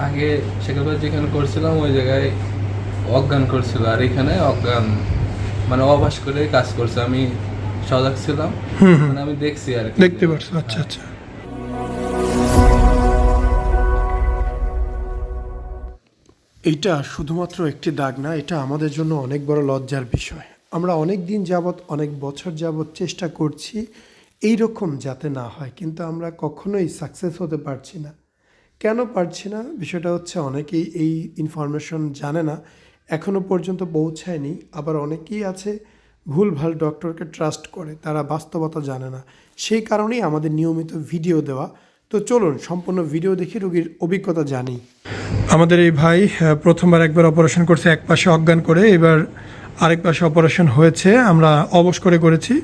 আগে সেখানে যেখানে করছিলাম ওই জায়গায় অজ্ঞান করছিল, আর এখানে অজ্ঞান মানে অভ্যাস করে কাজ করছে। আমি সজাগ ছিলাম, মানে আমি দেখছি আর কি। দেখতে পারছো? আচ্ছা হ্যাঁ। আচ্ছা। এইটা শুধুমাত্র একটি দাগ না, এটা আমাদের জন্য অনেক বড় লজ্জার বিষয়। আমরা অনেক দিন যাবৎ, অনেক বছর যাবৎ চেষ্টা করছি এই রকম যাতে না হয়, কিন্তু আমরা কখনোই সাকসেস হতে পারছি না। কেন পারছি না? বিষয়টা হচ্ছে অনেকেই এই ইনফরমেশন জানে না, এখনও পর্যন্ত পৌঁছায়নি। আবার অনেকেই আছে ভুলভাল ডক্টরকে ট্রাস্ট করে, তারা বাস্তবতা জানে না। সেই কারণেই আমাদের নিয়মিত ভিডিও দেওয়া। তো চলুন সম্পূর্ণ ভিডিও দেখি, রোগীর অভিজ্ঞতা জানি। আমাদের এই ভাই প্রথমবার একবার অপারেশন করছে এক পাশে অজ্ঞান করে, এবার আরেক পাশে অপারেশন হয়েছে, আমরা অবশ করে করেছি।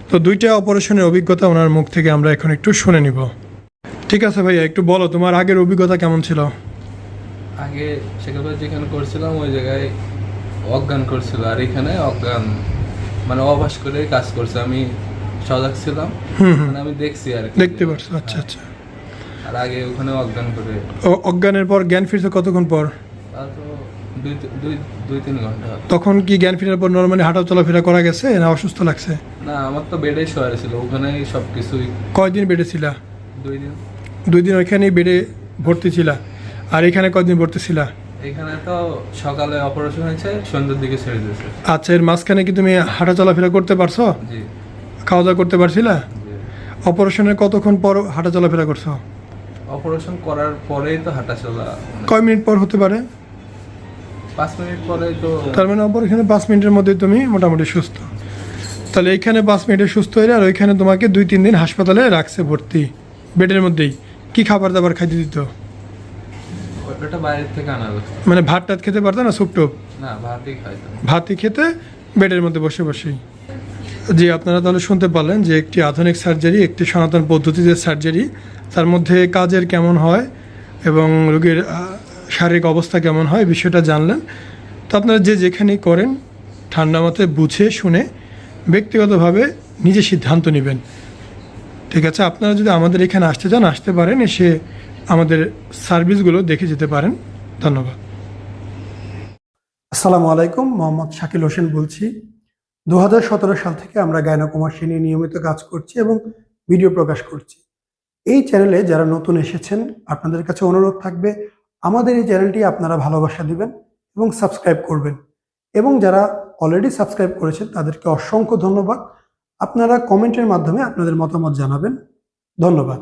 তো দুইটা অপারেশনের অভিজ্ঞতা ওনার মুখ থেকে আমরা এখন একটু শুনে নিব। ঠিক আছে ভাইয়া, একটু বলো তোমার আগের অভিজ্ঞতা কেমন ছিল? আগে সেখানে যেখানে করছিলাম ওই জায়গায় অজ্ঞান করছিল, আর এখানে অজ্ঞান মানে অভ্যাস করে কাজ করছে। আমি সজাগ ছিলাম, মানে আমি দেখছি আর কি। দেখতে পারছো? আচ্ছা হ্যাঁ। আচ্ছা। আর আগে ওখানে অজ্ঞান করে অজ্ঞানের পর জ্ঞান ফিরছে কতক্ষণ পর? তা তো দুই দুই দুই তিন ঘন্টা হবে। তখন কি জ্ঞান ফেরার পর নর্মালি হাঁটা চলাফেরা করা গেছে না অসুস্থ লাগছে? না, আমার তো বেডে শোয়া ছিল, ওখানেই সব কিছুই। কয়দিন বেডে ছিলা? 2 দিন। 2 দিন ওইখানেই বেডে ভর্তি ছিলা? আর এখানে কয়দিন ভর্তি ছিলা? এখানে তো সকালে অপারেশন হয়েছে, সন্ধ্যের দিকে ছেড়ে দিয়েছে। আচ্ছা, এর মাঝখানে কি তুমি হাঁটা চলাফেরা করতে পারছো? জি। খাওয়া দাওয়া করতে পারছিলা? জি। অপারেশনের কতক্ষণ পর হাঁটা চলাফেরা করছো? অপারেশন করার পরেই তো হাঁটা চলা, কয় মিনিট পর হতে পারে? 5 মিনিট পরেই তো। তার মানে অপারেশনে 5 মিনিটের মধ্যে তুমি মোটামুটি সুস্থ। তাহলে এইখানে 5 মিনিটে সুস্থ হয়ে, আর ওইখানে তোমাকে 2-3 দিন হাসপাতালে রাখছে ভর্তি বেডের মধ্যেই। কি খাবার দাবার খাইতে দিত? ওটা বাইরের থেকে আনা হচ্ছে। মানে ভাত টাত খেতে পারতো না? স্যুপ টুপ? না, ভাতই খাইতাম। ভাতই খেতে বেডের মধ্যে বসে বসেই। জি, আপনারা তাহলে শুনতে পারলেন যে একটি আধুনিক সার্জারি, একটি সনাতন পদ্ধতিতে সার্জারি, তার মধ্যে কাজের কেমন হয় এবং রোগীর শারীরিক অবস্থা কেমন হয় বিষয়টা জানলেন। তো আপনারা যে যেখানেই করেন ঠান্ডা মাথায় বুঝে শুনে ব্যক্তিগতভাবে নিজে সিদ্ধান্ত নেবেন। ঠিক আছে? আপনারা যদি আমাদের এখানে আসতে চান আসতে পারেন, এসে আমাদের সার্ভিসগুলো দেখে যেতে পারেন। ধন্যবাদ। আসসালামু আলাইকুম, মোহাম্মদ শাকিল হোসেন বলছি। 2017 সাল থেকে আমরা গাইনোকমার্সি নিয়ে নিয়মিত কাজ করছি এবং ভিডিও প্রকাশ করছি। এই চ্যানেলে যারা নতুন এসেছেন, আপনাদের কাছে অনুরোধ থাকবে আমাদের এই চ্যানেলটি আপনারা ভালোবাসা দিবেন এবং সাবস্ক্রাইব করবেন। এবং যারা অলরেডি সাবস্ক্রাইব করেছেন তাদেরকে অসংখ্য ধন্যবাদ। আপনারা কমেন্টের মাধ্যমে আপনাদের মতামত জানাবেন। ধন্যবাদ।